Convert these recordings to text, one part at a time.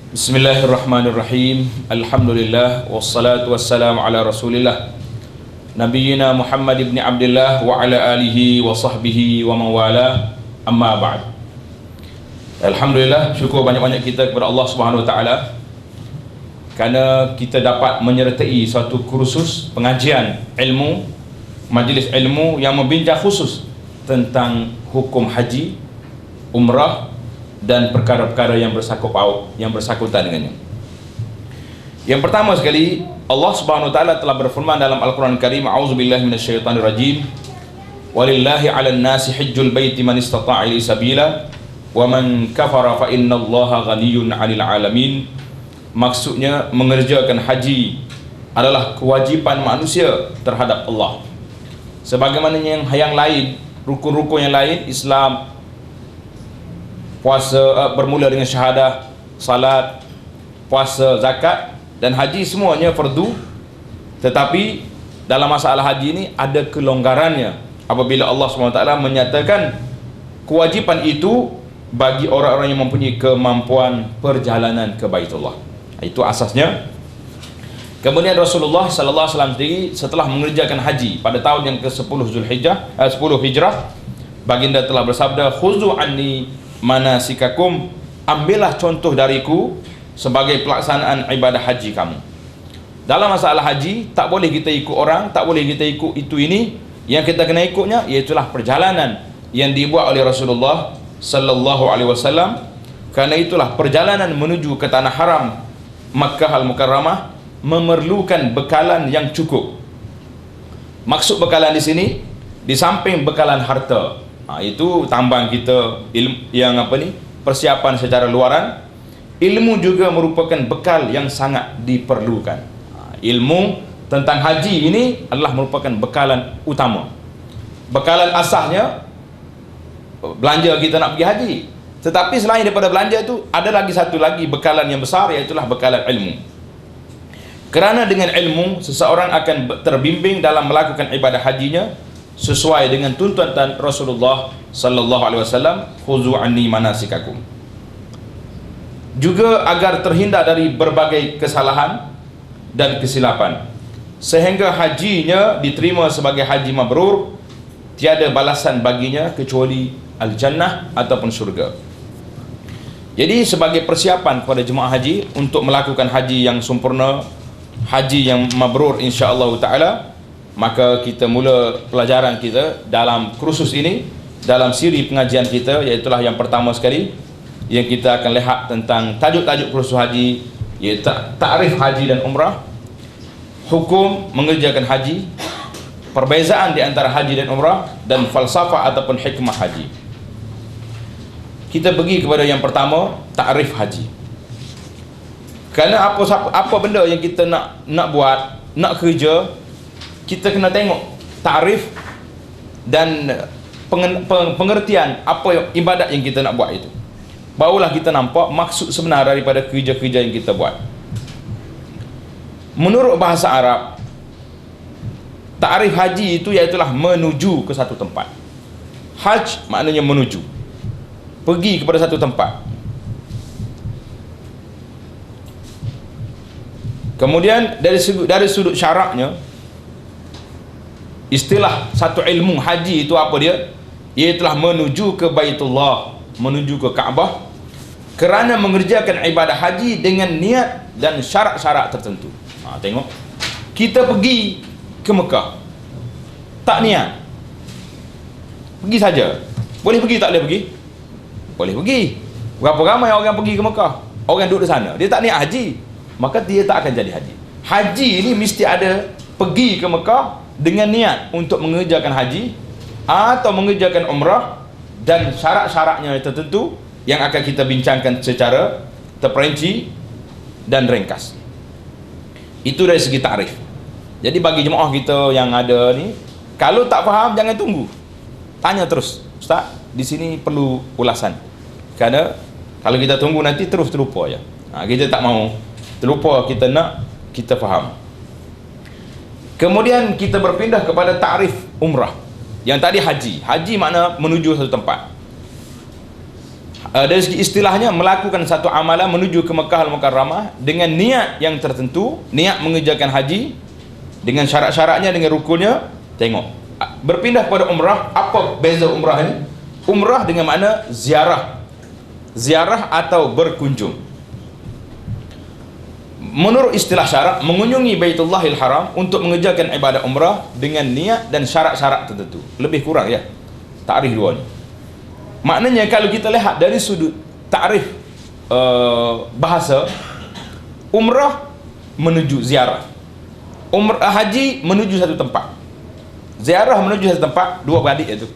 Bismillahirrahmanirrahim. Alhamdulillah wassalatu wassalamu ala Rasulillah Nabiyyina Muhammad ibn Abdullah wa ala alihi wa sahbihi wa mawala. Amma ba'd. Alhamdulillah, syukur banyak-banyak kita kepada Allah Subhanahu wa taala kerana kita dapat menyertai suatu kursus pengajian ilmu, majlis ilmu yang membincang khusus tentang hukum haji, umrah dan perkara-perkara yang bersangkutan dengannya. Yang pertama sekali, Allah Subhanahu wa taala telah berfirman dalam Al-Quran Karim, a'udzubillahi minasyaitonir rajim, walillahi 'alan nasi hajjul baiti man istata'a ilaihi sabila wa man kafara fa innallaha ghaniyyun 'anil 'alamin. Maksudnya, mengerjakan haji adalah kewajipan manusia terhadap Allah. Sebagaimana yang lain, rukun-rukun yang lain, Islam, puasa, bermula dengan syahadah, salat, puasa, zakat dan haji semuanya fardu. Tetapi dalam masalah haji ini ada kelonggarannya apabila Allah SWT menyatakan kewajipan itu bagi orang-orang yang mempunyai kemampuan perjalanan ke Baitullah. Itu asasnya. Kemudian Rasulullah sallallahu alaihi wasallam sendiri setelah mengerjakan haji pada tahun yang ke-10 Zulhijjah 10 Hijrah, baginda telah bersabda, khuzu anni manasikakum, ambillah contoh dariku sebagai pelaksanaan ibadah haji kamu. Dalam masalah haji, tak boleh kita ikut orang, tak boleh kita ikut itu ini. Yang kita kena ikutnya iaitulah perjalanan yang dibuat oleh Rasulullah sallallahu alaihi wasallam. Kerana itulah perjalanan menuju ke tanah haram Makkah Al-Mukarramah memerlukan bekalan yang cukup. Maksud bekalan di sini, di samping bekalan harta, itu tambang kita, ilmu yang persiapan secara luaran, ilmu juga merupakan bekal yang sangat diperlukan. Ilmu tentang haji ini adalah merupakan bekalan utama. Bekalan asalnya belanja kita nak pergi haji, tetapi selain daripada belanja itu ada lagi satu lagi bekalan yang besar, iaitulah bekalan ilmu. Kerana dengan ilmu seseorang akan terbimbing dalam melakukan ibadah hajinya sesuai dengan tuntutan Rasulullah sallallahu alaihi wasallam, khuzu anni manasikakum. Juga agar terhindar dari berbagai kesalahan dan kesilapan, sehingga hajinya diterima sebagai haji mabrur, tiada balasan baginya kecuali al-jannah ataupun syurga. Jadi sebagai persiapan kepada jemaah haji untuk melakukan haji yang sempurna, haji yang mabrur insya-Allah taala, maka kita mula pelajaran kita dalam kursus ini, dalam siri pengajian kita, iaitulah yang pertama sekali yang kita akan lihat tentang tajuk-tajuk kursus haji, iaitu ta'rif haji dan umrah, hukum mengerjakan haji, perbezaan di antara haji dan umrah, dan falsafah ataupun hikmah haji. Kita pergi kepada yang pertama, ta'rif haji. Kerana apa benda yang kita nak buat, nak kerja, kita kena tengok ta'rif dan pengertian apa ibadat yang kita nak buat itu. Barulah kita nampak maksud sebenar daripada kerja-kerja yang kita buat. Menurut bahasa Arab, ta'rif haji itu iaitulah menuju ke satu tempat. Haj maknanya menuju, pergi kepada satu tempat. Kemudian dari sudut syaraknya, istilah satu ilmu haji itu apa dia? Iaitulah menuju ke Baitullah, menuju ke Kaabah, kerana mengerjakan ibadah haji dengan niat dan syarat-syarat tertentu. Tengok, kita pergi ke Mekah tak niat, pergi saja. Boleh pergi tak boleh pergi? Boleh pergi. Berapa ramai orang pergi ke Mekah, orang duduk di sana, dia tak niat haji, maka dia tak akan jadi haji. Haji ini mesti ada pergi ke Mekah dengan niat untuk mengerjakan haji atau mengerjakan umrah, dan syarat-syaratnya tertentu yang akan kita bincangkan secara terperinci dan ringkas. Itu dari segi takrif. Jadi bagi jemaah kita yang ada ni, kalau tak faham jangan tunggu, tanya terus, Ustaz, di sini perlu ulasan. Kerana kalau kita tunggu nanti terus terlupa je. Kita tak mau terlupa, kita faham. Kemudian kita berpindah kepada takrif umrah. Yang tadi haji. Haji makna menuju satu tempat. Dari segi istilahnya, melakukan satu amalan menuju ke Mekah Al-Mukarramah dengan niat yang tertentu, niat mengerjakan haji dengan syarat-syaratnya, dengan rukunnya. Tengok, berpindah pada umrah. Apa beza umrah ini? Umrah dengan makna ziarah, ziarah atau berkunjung. Menurut istilah syarak, mengunjungi Baitullahil Haram untuk mengerjakan ibadah umrah dengan niat dan syarat-syarat tertentu. Lebih kurang ya, takrif dua ni. Maknanya kalau kita lihat dari sudut takrif bahasa, umrah menuju ziarah, haji menuju satu tempat, ziarah menuju satu tempat, dua beradik itu.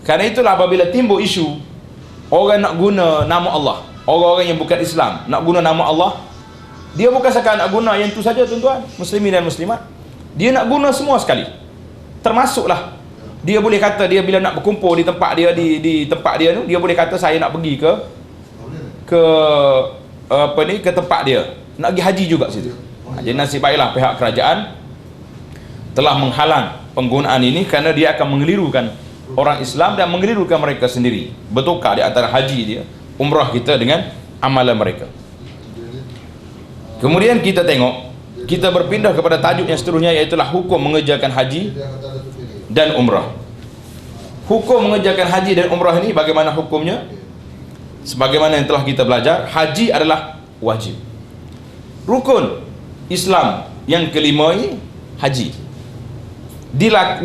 Karena itulah apabila timbul isu orang nak guna nama Allah, orang-orang yang bukan Islam nak guna nama Allah, dia bukan sekadar nak guna yang itu saja tuan-tuan, muslimin dan muslimat. Dia nak guna semua sekali. Termasuklah dia boleh kata, dia bila nak berkumpul di tempat dia, di tempat dia tu, dia boleh kata saya nak pergi ke ke tempat dia, nak pergi haji juga situ. Jadi nasib baiklah pihak kerajaan telah menghalang penggunaan ini, kerana dia akan mengelirukan orang Islam dan mengelirukan mereka sendiri, bertukar di antara haji dia, umrah kita dengan amalan mereka. Kemudian kita tengok, kita berpindah kepada tajuk yang seterusnya, iaitulah hukum mengerjakan haji dan umrah. Hukum mengerjakan haji dan umrah ini bagaimana hukumnya? Sebagaimana yang telah kita belajar, haji adalah wajib. Rukun Islam yang kelima ini haji.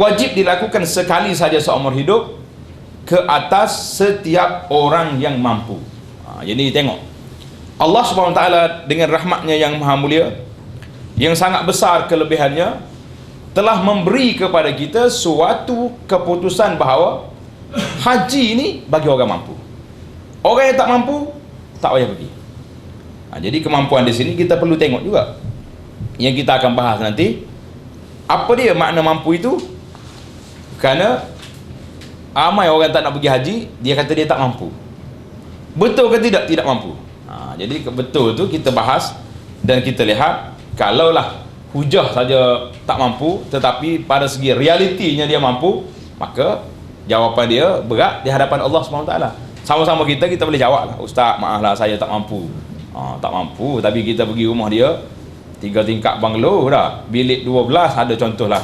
Wajib dilakukan sekali saja seumur hidup ke atas setiap orang yang mampu. Jadi tengok, Allah SWT dengan rahmatnya yang maha mulia, yang sangat besar kelebihannya, telah memberi kepada kita suatu keputusan bahawa haji ini bagi orang mampu. Orang yang tak mampu tak payah pergi. Jadi kemampuan di sini kita perlu tengok juga, yang kita akan bahas nanti. Apa dia makna mampu itu? Kerana ramai orang tak nak pergi haji, dia kata dia tak mampu. Betul ke tidak? Tidak mampu. Jadi betul tu kita bahas dan kita lihat, kalaulah hujah saja tak mampu, tetapi pada segi realitinya dia mampu, maka jawapan dia berat di hadapan Allah SWT. Sama-sama kita boleh jawab lah, Ustaz maaflah saya tak mampu. Tak mampu, tapi kita pergi rumah dia 3 tingkat banglo dah, bilik 12 ada contohlah,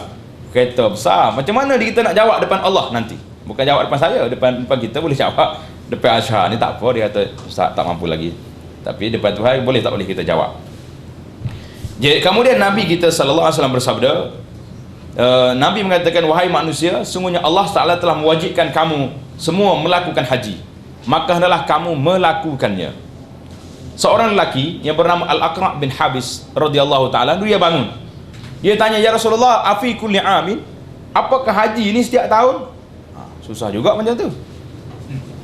kereta besar. Macam mana kita nak jawab depan Allah nanti? Bukan jawab depan saya, depan kita boleh jawab. Depan Asyar ni tak apa, dia kata Ustaz tak mampu lagi, tapi depan Tuhan boleh tak boleh kita jawab. Jadi kemudian Nabi kita SAW bersabda, Nabi mengatakan, wahai manusia, sungguhnya Allah Ta'ala telah mewajibkan kamu semua melakukan haji, maka hendaklah kamu melakukannya. Seorang lelaki yang bernama Al-Aqra' bin Habis radhiyallahu ta'ala, dia bangun, dia tanya, ya Rasulullah, afi kulli amin, apakah haji ini setiap tahun? Susah juga macam tu.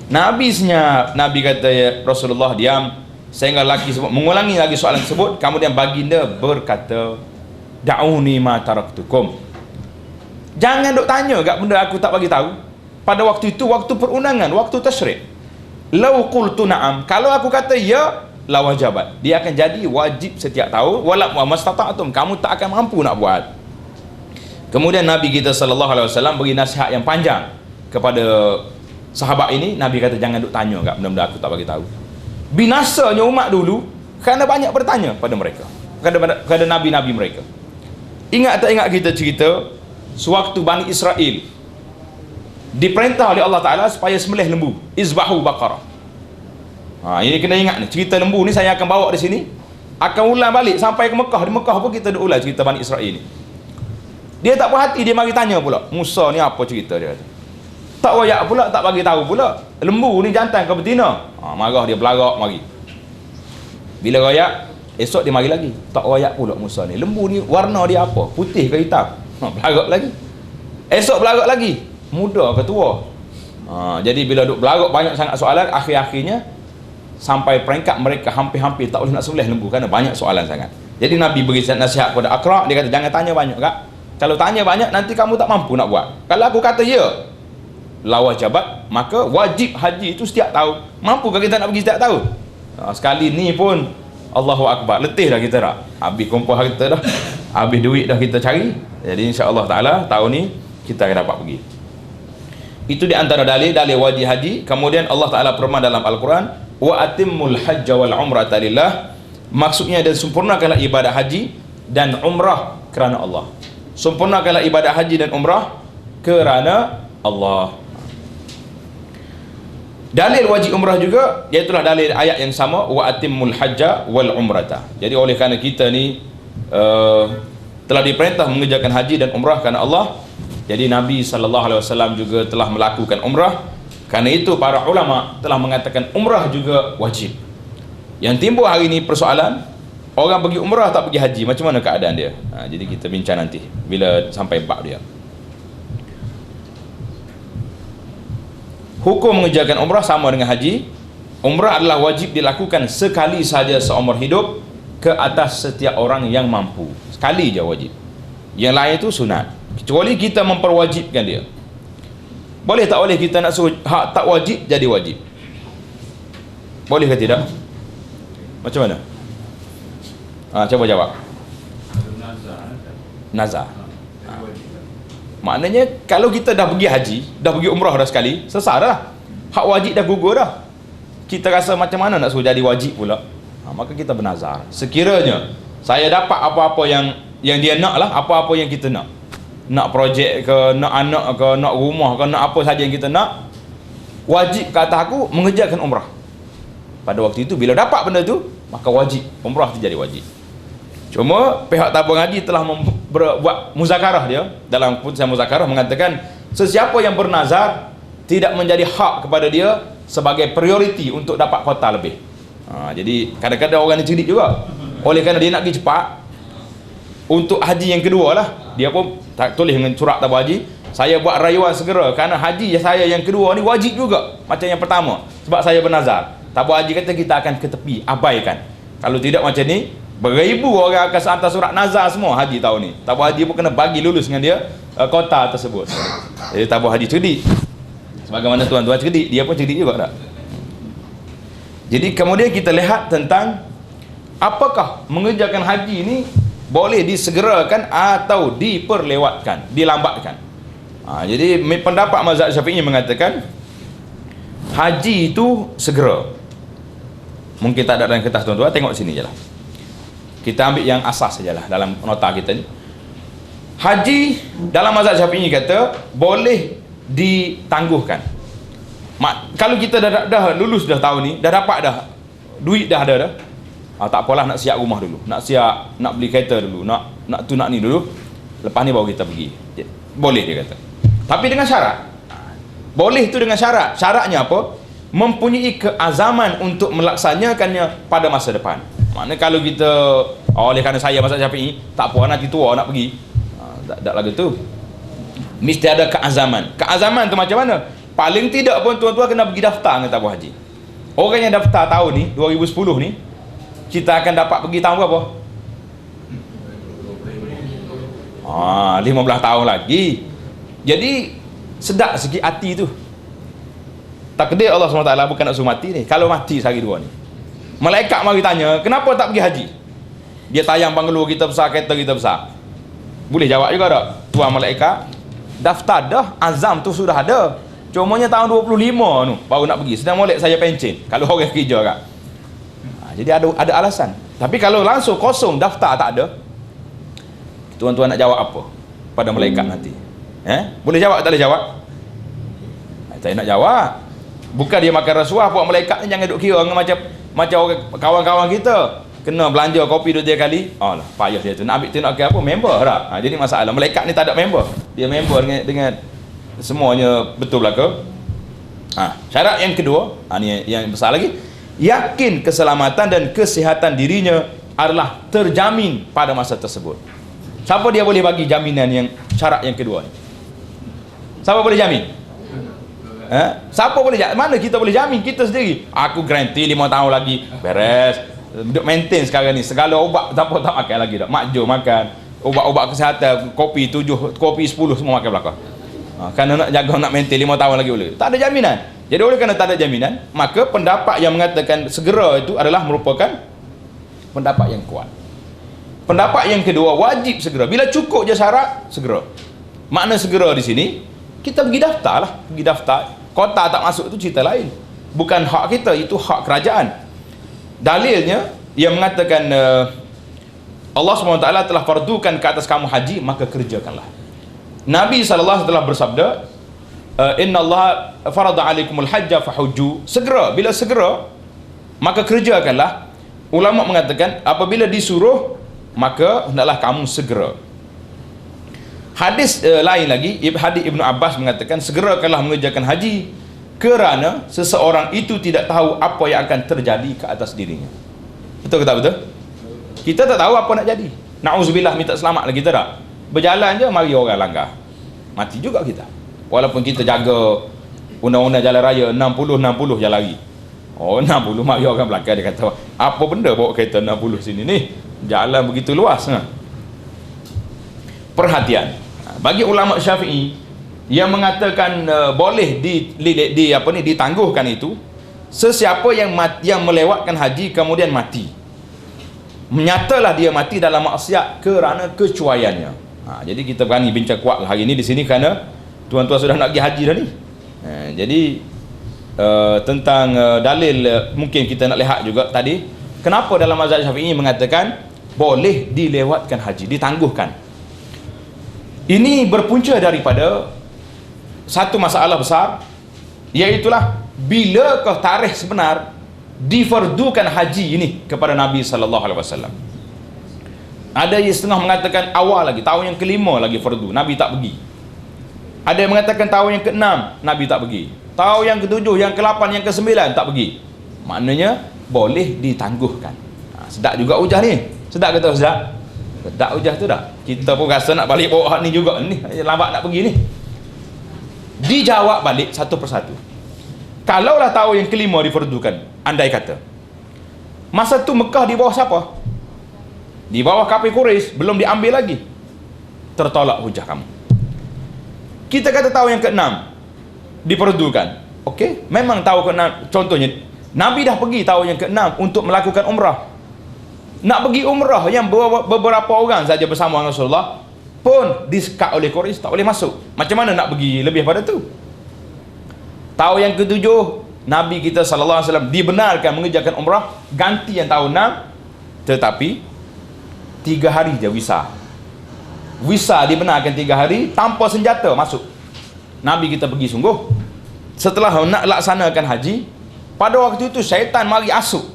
Nabi senyap. Nabi kata, ya Rasulullah, diam. Sehingga lelaki sebut, mengulangi lagi soalan tersebut. Kemudian baginda berkata, da'uni ma taraktukum, jangan duk tanya kat benda aku tak bagi tahu. Pada waktu itu, waktu perundangan, waktu tasyrik. Lau qultu na'am, kalau aku kata ya, la wajabat, dia akan jadi wajib setiap tahun. Wala mastata'tum, kamu tak akan mampu nak buat. Kemudian Nabi kita SAW beri nasihat yang panjang kepada sahabat ini. Nabi kata, jangan duk tanya kat benda-benda aku tak bagi tahu. Binasanya umat dulu kerana banyak bertanya pada mereka, kepada nabi-nabi mereka. Ingat tak ingat kita cerita sewaktu Bani Israel diperintah oleh Allah Ta'ala supaya sembelih lembu, izbahu baqarah. Ini kena ingat ni, cerita lembu ni saya akan bawa di sini, akan ulang balik sampai ke Mekah. Di Mekah pun kita ulang cerita Bani Israel ni. Dia tak puas hati, dia mari tanya pula, Musa ni apa cerita dia kata. Tak royak pula, tak bagi tahu pula, lembu ni jantan ke betina. Marah dia, belagak mari. Bila royak, esok dia mari lagi, tak royak pula Musa ni, lembu ni warna dia apa, putih ke hitam? Belagak lagi. Esok belagak lagi, muda ke tua? Jadi bila duk belagak banyak sangat soalan, akhir-akhirnya sampai peringkat mereka hampir-hampir tak boleh nak sembelih lembu kerana banyak soalan sangat. Jadi Nabi beri nasihat kepada Aqra', dia kata jangan tanya banyak kak. Kalau tanya banyak nanti kamu tak mampu nak buat. Kalau aku kata ya, la wajabat, maka wajib haji itu setiap tahun. Mampukah kita nak pergi setiap tahun? Sekali ni pun Allahu Akbar, letih dah kita dah. Habis kumpul harta dah, habis duit dah kita cari. Jadi insya-Allah taala tahun ni kita akan dapat pergi. Itu di antara dalil wajib haji. Kemudian Allah Ta'ala firman dalam Al-Quran, wa atimmul hajja wal umrata lillah. Maksudnya, dan sempurnakanlah ibadah haji dan umrah kerana Allah. Sempurnakanlah ibadah haji dan umrah kerana Allah. Dalil wajib umrah juga, iaitulah dalil ayat yang sama, wa atimmul hajja wal umrata. Jadi oleh kerana kita ni telah diperintah mengerjakan haji dan umrah kerana Allah, jadi Nabi SAW juga telah melakukan umrah. Kerana itu para ulama telah mengatakan umrah juga wajib. Yang timbul hari ini persoalan, orang pergi umrah tak pergi haji, macam mana keadaan dia? Jadi kita bincang nanti bila sampai bab dia. Hukum mengerjakan umrah sama dengan haji. Umrah adalah wajib dilakukan sekali saja seumur hidup ke atas setiap orang yang mampu. Sekali je wajib. Yang lain itu sunat. Kecuali kita memperwajibkan dia. Boleh tak boleh kita nak suruh hak tak wajib jadi wajib? Boleh ke tidak? Macam mana? Cuba jawab. Nazar. Maknanya kalau kita dah pergi haji, dah pergi umrah dah sekali, selesai dah. Hak wajib dah gugur dah. Kita rasa macam mana nak suruh jadi wajib pula? Maka kita bernazar. Sekiranya saya dapat apa-apa yang dia nak lah, apa-apa yang kita nak. Nak projek ke, nak anak ke, nak rumah ke, nak apa saja yang kita nak, wajib kata aku mengerjakan umrah. Pada waktu itu bila dapat benda tu, maka wajib umrah itu jadi wajib. Cuma pihak tabung haji telah buat muzakarah dia. Dalam keputusan muzakarah mengatakan, sesiapa yang bernazar tidak menjadi hak kepada dia sebagai prioriti untuk dapat kota lebih. Jadi kadang-kadang orang ni cerdik juga. Oleh kerana dia nak pergi cepat, untuk haji yang kedua lah, dia pun tak tulis dengan surat tabung haji, saya buat rayuan segera kerana haji saya yang kedua ni wajib juga macam yang pertama, sebab saya bernazar. Tabung haji kata kita akan ke tepi, abaikan. Kalau tidak macam ni, beribu orang akan hantar surat nazar semua haji tahun ni. Tabung haji pun kena bagi lulus dengan dia kota tersebut. Jadi tabung haji cerdik. Sebagaimana tuan-tuan cerdik, dia pun cerdik juga tak? Jadi kemudian kita lihat tentang apakah mengerjakan haji ni boleh disegerakan atau diperlewatkan, dilambatkan. Jadi pendapat mazhab Syafi'i mengatakan haji itu segera. Mungkin tak ada dalam kertas tuan-tuan, tengok sini je lah. Kita ambil yang asas sajalah dalam nota kita ni. Haji dalam mazhab Syafi'i kata boleh ditangguhkan. Kalau kita dah lulus dah tahun ni, dah dapat dah duit dah ada dah. Tak apalah, nak siap rumah dulu, nak beli kereta dulu, nak tu nak ni dulu, lepas ni baru kita pergi. Boleh dia kata. Tapi dengan syarat. Boleh tu dengan syarat. Syaratnya apa? Mempunyai keazaman untuk melaksanakannya pada masa depan. Maknanya kalau kita oleh kerana saya mazhab Syafi'i, tak apa nanti tua nak pergi. Tak lagu tu. Mesti ada keazaman. Keazaman tu macam mana? Paling tidak pun tuan-tuan kena pergi daftar dengan tabung haji. Orang yang daftar tahun ni 2010 ni, kita akan dapat pergi tahun berapa? 15 tahun lagi. Jadi sedap sikit hati tu. Takdir Allah SWT bukan nak suruh mati ni. Kalau mati sehari dua ni, malaikat mari tanya, kenapa tak pergi haji? Dia tayang banglo kita besar, kereta kita besar. Boleh jawab juga tak? Tuan malaikat, daftar dah, azam tu sudah ada. Cumanya tahun 25 tu baru nak pergi. Sedang molek saya pencen. Kalau orang kerja kan. Jadi ada alasan. Tapi kalau langsung kosong, daftar tak ada, tuan-tuan nak jawab apa pada malaikat nanti? Boleh jawab tak boleh jawab? Saya nak jawab. Bukan dia makan rasuah, buat malaikat ni jangan duk kira macam orang kawan-kawan kita kena belanja kopi 2-3 kali. Alah, payah dia tu. Nak ambil tu nak kira apa? Member tak? Jadi masalah malaikat ni tak ada member. Dia member dengan semuanya betul belaka. Syarat yang kedua, ni yang besar lagi, yakin keselamatan dan kesihatan dirinya adalah terjamin pada masa tersebut. Siapa dia boleh bagi jaminan yang syarat yang kedua ni? Siapa boleh jamin? Siapa boleh jamin? Mana kita boleh jamin? Kita sendiri. Aku garanti 5 tahun lagi beres. Duk maintain sekarang ni. Segala ubat tak makan lagi dah. Makjur makan. Ubat-ubat kesihatan, kopi 7, kopi 10 semua makan belakang. Kerana nak jaga, nak maintain 5 tahun lagi boleh. Tak ada jaminan. Jadi oleh kerana tak ada jaminan, maka pendapat yang mengatakan segera itu adalah merupakan pendapat yang kuat. Pendapat yang kedua, wajib segera. Bila cukup je syarat, segera. Makna segera di sini, Kita pergi daftar lah, pergi daftar. Kota tak masuk itu cerita lain. Bukan hak kita, itu hak kerajaan. Dalilnya yang mengatakan Allah SWT telah fardukan ke atas kamu haji, maka kerjakanlah. Nabi SAW telah bersabda, Inna Allah farada alaikumul hajja fahujju. Segera, bila segera, maka kerjakanlah. Ulama mengatakan apabila disuruh, maka hendaklah kamu segera. Hadis lain lagi, hadis Ibnu Abbas mengatakan, segerakanlah mengerjakan haji, kerana seseorang itu tidak tahu apa yang akan terjadi ke atas dirinya. Betul ke tak betul? Kita tak tahu apa nak jadi. Na'udzubillah, minta selamat lagi kita tak. Berjalan je, mari orang langgar, mati juga kita. Walaupun kita jaga undang-undang jalan raya 60-60 je lari. Oh 60, mari orang belakang dia kata, apa benda bawa kereta 60 sini ni, jalan begitu luas. Perhatian, bagi ulama Syafi'i yang mengatakan boleh ditangguhkan itu, sesiapa yang melewatkan haji kemudian mati, menyatalah dia mati dalam maksiat kerana kecuaiannya. Jadi kita berani bincang kuat hari ini di sini kerana tuan-tuan sudah nak pergi haji dah ni. Jadi tentang dalil mungkin kita nak lihat juga tadi, kenapa dalam mazhab Syafi'i mengatakan boleh dilewatkan haji, ditangguhkan. Ini berpunca daripada satu masalah besar, iaitulah bilakah tarikh sebenar difardukan haji ini kepada Nabi SAW. Ada yang setengah mengatakan awal lagi, tahun yang ke-5 lagi fardu, Nabi tak pergi. Ada yang mengatakan tahun yang ke-6 Nabi tak pergi, tahun yang ke-7, yang ke-8, yang ke-9 tak pergi. Maknanya boleh ditangguhkan. Sedap juga hujah ni. Sedap ke tak sedap? Sedap hujah tu dah. Kita pun rasa nak balik bawa hak ni juga ni, lambat nak pergi ni. Dijawab balik satu persatu. Kalaulah tahun yang ke-5 difardukan, andai kata masa tu Mekah di bawah siapa? Di bawah kafir Quraisy, belum diambil lagi. Tertolak hujah kamu. Kita kata tahun yang ke-6 diperdukan. Okey, memang tahun ke-6, contohnya Nabi dah pergi tahun yang ke-6 untuk melakukan umrah. Nak pergi umrah yang beberapa orang saja bersama Rasulullah pun disekat oleh Quraisy, tak boleh masuk. Macam mana nak pergi lebih pada tu? Tahun yang ke-7 Nabi kita SAW dibenarkan mengerjakan umrah, ganti yang tahun 6, tetapi 3 hari je visa. Visa dibenarkan 3 hari tanpa senjata masuk. Nabi kita pergi sungguh. Setelah nak laksanakan haji, pada waktu itu syaitan mari asuk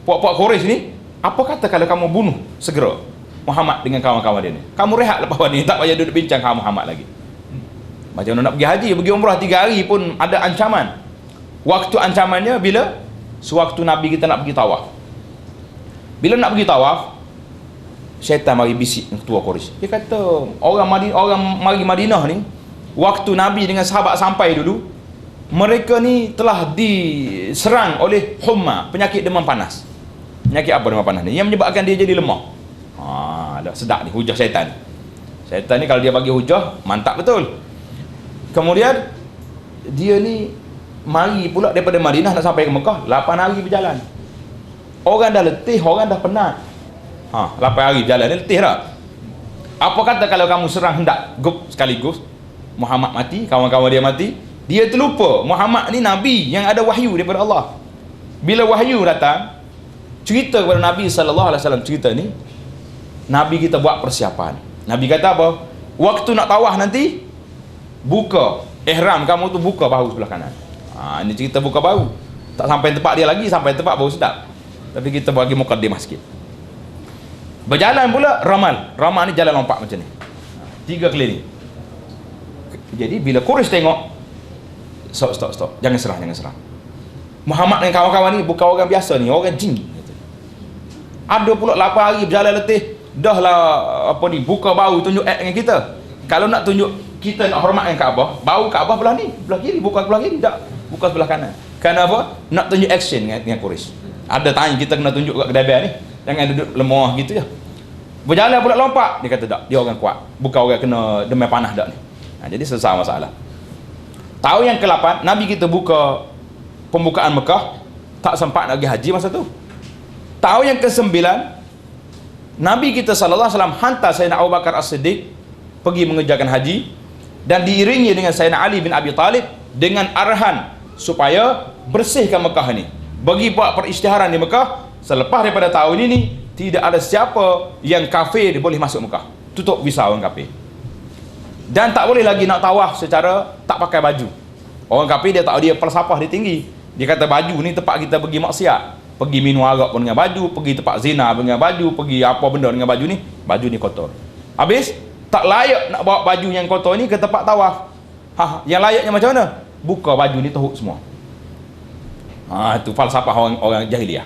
puak-puak Quraisy ni, apa kata kalau kamu bunuh segera Muhammad dengan kawan-kawan dia ni, kamu rehat lepas ni, tak payah duduk bincang dengan Muhammad lagi. Macam mana nak pergi haji, pergi umrah 3 hari pun ada ancaman. Waktu ancamannya bila? Sewaktu Nabi kita nak pergi tawaf. Bila nak pergi tawaf, syaitan mari bisik ketua Quraisy. Dia kata, orang mari Madinah ni, waktu Nabi dengan sahabat sampai dulu, mereka ni telah diserang oleh humma, penyakit demam panas. Penyakit apa demam panas ni? Yang menyebabkan dia jadi lemah. Dah sedap ni hujah syaitan. Syaitan ni kalau dia bagi hujah, mantap betul. Kemudian dia ni mari pula daripada Madinah nak sampai ke Mekah, 8 hari berjalan. Orang dah letih, orang dah penat. 8 hari berjalan, dia letih dah. Apa kata kalau kamu serang hendak gup sekaligus, Muhammad mati, kawan-kawan dia mati, dia terlupa Muhammad ni Nabi yang ada wahyu daripada Allah. Bila wahyu datang, cerita kepada Nabi SAW, cerita ni Nabi kita buat persiapan. Nabi kata apa? Waktu nak tawaf nanti, buka ihram kamu tu, buka bahu sebelah kanan. Ini cerita buka bahu. Tak sampai tempat dia lagi, sampai tempat baru sedap. Tapi kita bagi mukaddimah sikit. Berjalan pula ramal. Ramal ni jalan lompat macam ni, 3 keliling. Jadi bila Quraisy tengok, stop, jangan serah. Muhammad dan kawan-kawan ni bukan orang biasa ni, orang jin. Ada pula 8 hari berjalan letih, dah lah buka bahu, tunjuk act dengan kita. Kalau nak tunjuk kita nak hormatkan Kaabah, bahu Kaabah belah ni, belah kiri, bukan belah kiri, tak, bukan sebelah kanan. Kenapa? Nak tunjuk action dengan Quraisy. Ada time kita kena tunjuk kat kedai ni, jangan duduk lemah gitu je. Berjalan pula lompat, dia kata tak, dia orang kuat, bukan orang kena demam panas dak ni. Jadi selesai masalah. Tahun yang ke-8 Nabi kita buka pembukaan Mekah, tak sempat nak pergi haji masa tu. Tahun yang ke-9 Nabi kita SAW hantar Sayyidina Abu Bakar As-Siddiq pergi mengerjakan haji. dan diiringi dengan Sayyidina Ali bin Abi Talib dengan arahan supaya bersihkan Mekah ni, bagi buat perisytiharan di Mekah. Selepas daripada tahun ini tidak ada siapa yang kafir boleh masuk Mekah, tutup visa orang kafir, dan tak boleh lagi nak tawaf secara tak pakai baju. Orang kafir dia tak, dia falsafah dia tinggi, dia kata baju ni tempat kita pergi maksiat, pergi minum arak pun dengan baju, pergi tempat zina pun dengan baju, pergi apa benda dengan baju ni kotor. Habis tak layak nak bawa baju yang kotor ni ke tempat tawaf. Yang layaknya macam mana? Buka baju ni teruk semua. Itu falsafah orang jahiliah.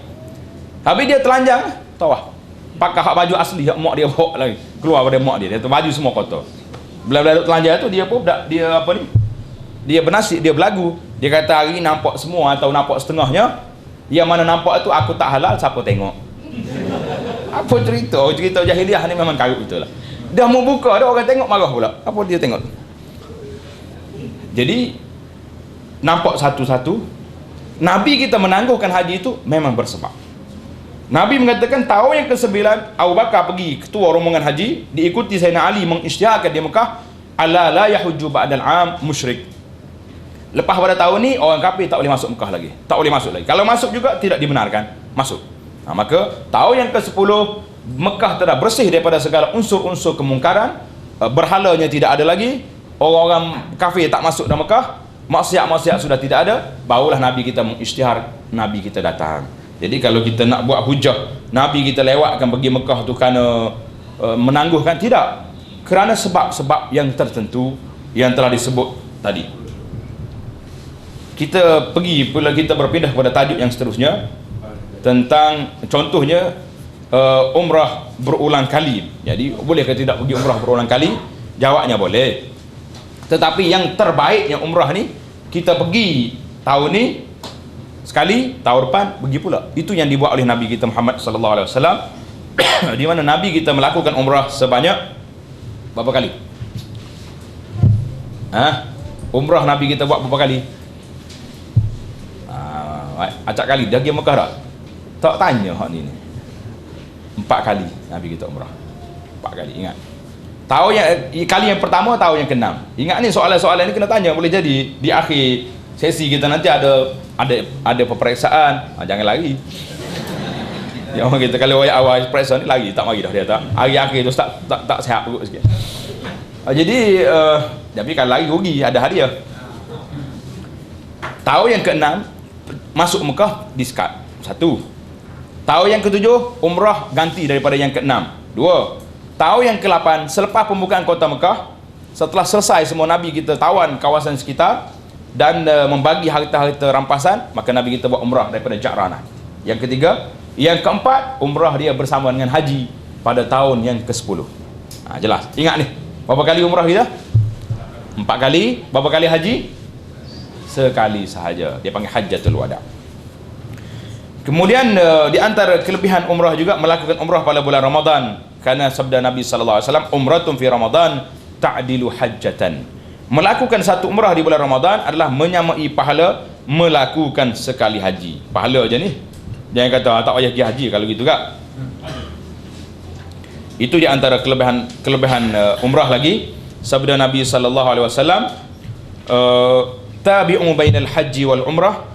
Habis dia telanjang tawaf, pakai hak baju asli hak mak dia bawa lagi, keluar pada mak dia tu baju semua kotor. Bila telanjang tu dia pun dia apa ni, dia bernasib, dia berlagu, dia kata hari ni nampak semua atau nampak setengahnya, yang mana nampak tu aku tak halal, siapa tengok. Apa cerita jahiliah ni memang karut betul lah. Dah mau buka dah orang tengok marah pula. Apa dia tengok? Jadi nampak satu-satu. Nabi kita menangguhkan haji itu memang bersebab. Nabi mengatakan tahun yang ke-9 Abu Bakar pergi ketua rombongan haji, diikuti Sayyidina Ali mengisytiharkan di Mekah, ala la yahujju ba'dal 'am musyrik. Lepas pada tahun ni orang kafir tak boleh masuk Mekah lagi, tak boleh masuk lagi. Kalau masuk juga tidak dibenarkan masuk. Maka tahun yang ke-10 Mekah telah bersih daripada segala unsur-unsur kemungkaran, berhalanya tidak ada lagi, orang-orang kafir tak masuk dalam Mekah, maksiat-maksiat sudah tidak ada. Barulah Nabi kita mengisytihar, Nabi kita datang. Jadi kalau kita nak buat hujah Nabi kita lewatkan pergi Mekah tu kerana menangguhkan, tidak, kerana sebab-sebab yang tertentu yang telah disebut tadi. Kita pergi pula, kita berpindah kepada tajuk yang seterusnya tentang contohnya umrah berulang kali. Jadi boleh ke tidak pergi umrah berulang kali? Jawabnya boleh. Tetapi yang terbaiknya umrah ni kita pergi tahun ni sekali, tahun depan pergi pula. Itu yang dibuat oleh Nabi kita Muhammad sallallahu alaihi wasallam di mana Nabi kita melakukan umrah sebanyak berapa kali? Umrah Nabi kita buat berapa kali? Acak kali dah pergi Mekah dah? Tak tanya hak ni. 4 kali Nabi kita umrah. 4 kali, ingat. Kali yang pertama tahun yang ke-6. Ingat ni soalan-soalan ni kena tanya, boleh jadi di akhir sesi kita nanti ada peperiksaan. Jangan lari. Yang orang kita kalau awal periksa ni lari, tak mari dah dia tak. Hari akhir tu tak sihat perut sikit. Jadi tapi kalau lari rugi, ada hadiah. Tahun yang ke-6 masuk Mekah diskat. 1. Tahun yang ke-7 umrah ganti daripada yang ke-6. 2. Tahun yang ke-8 selepas pembukaan kota Mekah, setelah selesai semua Nabi kita tawan kawasan sekitar dan membagi harta-harta rampasan, maka Nabi kita buat umrah daripada Ja'ranah. Yang ketiga, yang keempat umrah dia bersama dengan haji pada tahun yang ke-10. Jelas. Ingat ni, berapa kali umrah kita? 4 kali. Berapa kali haji? Sekali sahaja. Dia panggil hajjatul wada'. Kemudian di antara kelebihan umrah juga melakukan umrah pada bulan Ramadan, karena sabda Nabi sallallahu alaihi wasallam, umratun fi Ramadan ta'dilu hajjatan. Melakukan satu umrah di bulan Ramadan adalah menyamai pahala melakukan sekali haji. Pahala je ni. Jangan kata tak payah pergi haji kalau gitu kak. Itu di antara kelebihan umrah lagi. Sabda Nabi sallallahu alaihi wasallam, tabi'u bainal haji wal umrah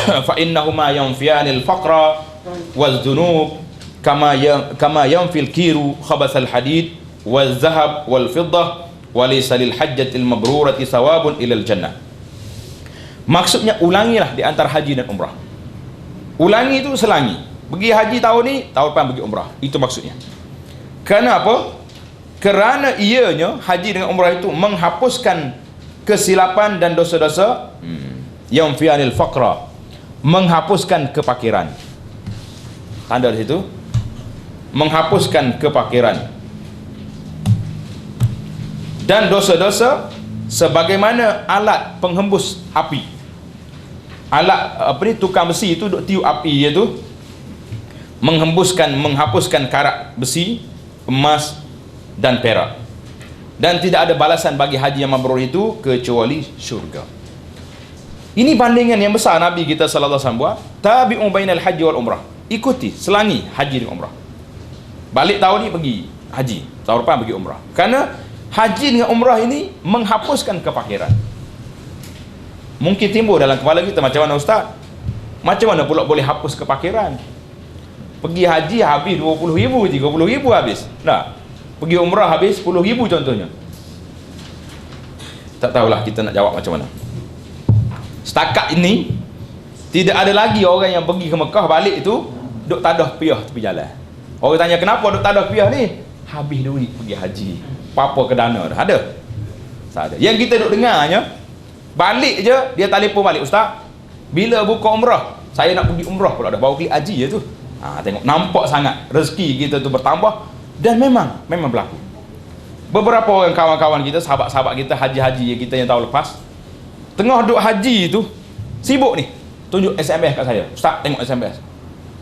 fa innahuma yanfiyanil faqra waz dzunub kama yanfil kiru khabathal hadid wal zahab wal fiddah wa laysa lil hajjatil mabrurati thawabun ilal jannah. Maksudnya ulangilah di antara haji dan umrah. Ulangi itu selangi. Pergi haji tahun ni, tahun depan pergi umrah. Itu maksudnya. Kenapa? Kerana ianya haji dengan umrah itu menghapuskan kesilapan dan dosa-dosa, yang fi'anil faqra, menghapuskan kepakiran. Tanda di situ, menghapuskan kepakiran dan dosa-dosa sebagaimana alat penghembus api. Alat tukang besi itu duk tiup api iaitu menghapuskan karat besi, emas dan perak. Dan tidak ada balasan bagi haji yang mabrur itu kecuali syurga. Ini bandingan yang besar Nabi kita sallallahu alaihi wasallam buat. Tabi'u bainal haji wal umrah. Ikuti, selangi haji dengan umrah. Balik tahun ni pergi haji, tahun depan pergi umrah. Kerana Haji dengan umrah ini menghapuskan kefakiran. Mungkin timbul dalam kepala kita, macam mana ustaz? Macam mana pula boleh hapus kefakiran? Pergi haji habis 20,000, 30,000 habis. Nah, pergi umrah habis 10,000 contohnya. Tak tahulah kita nak jawab macam mana. Setakat ini tidak ada lagi orang yang pergi ke Mekah balik itu duk tadah piah tepi jalan. Orang tanya kenapa duk tadah piah ni? Habis duit pergi haji. Apa ke dana dah ada. Tak ada. Yang kita duk dengarnya, balik je dia telefon balik, ustaz, bila buka umrah? Saya nak pergi umrah pula dah, baru klik haji je tu. Tengok nampak sangat rezeki kita tu bertambah, dan memang berlaku. Beberapa orang kawan-kawan kita, sahabat-sahabat kita, haji-haji kita yang tahun lepas, tengah duk haji tu sibuk ni, tunjuk SMS kat saya, ustaz tengok SMS.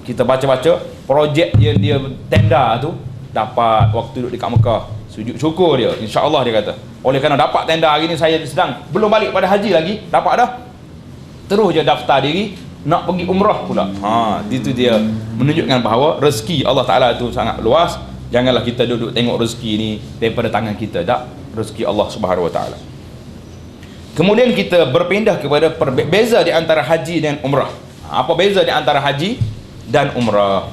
Kita baca-baca projek dia tenda tu, dapat waktu duduk dekat Mekah, sujud syukur dia, insya-Allah dia kata. Oleh kerana dapat tenda hari ni, saya sedang belum balik pada haji lagi, dapat dah. Terus je daftar diri nak pergi umrah pula. Itu dia menunjukkan bahawa rezeki Allah Taala itu sangat luas. Janganlah kita duduk tengok rezeki ni daripada tangan kita, tak, rezeki Allah Subhanahu Wa Taala. Kemudian kita berpindah kepada beza di antara haji dan umrah. Apa beza di antara haji dan umrah?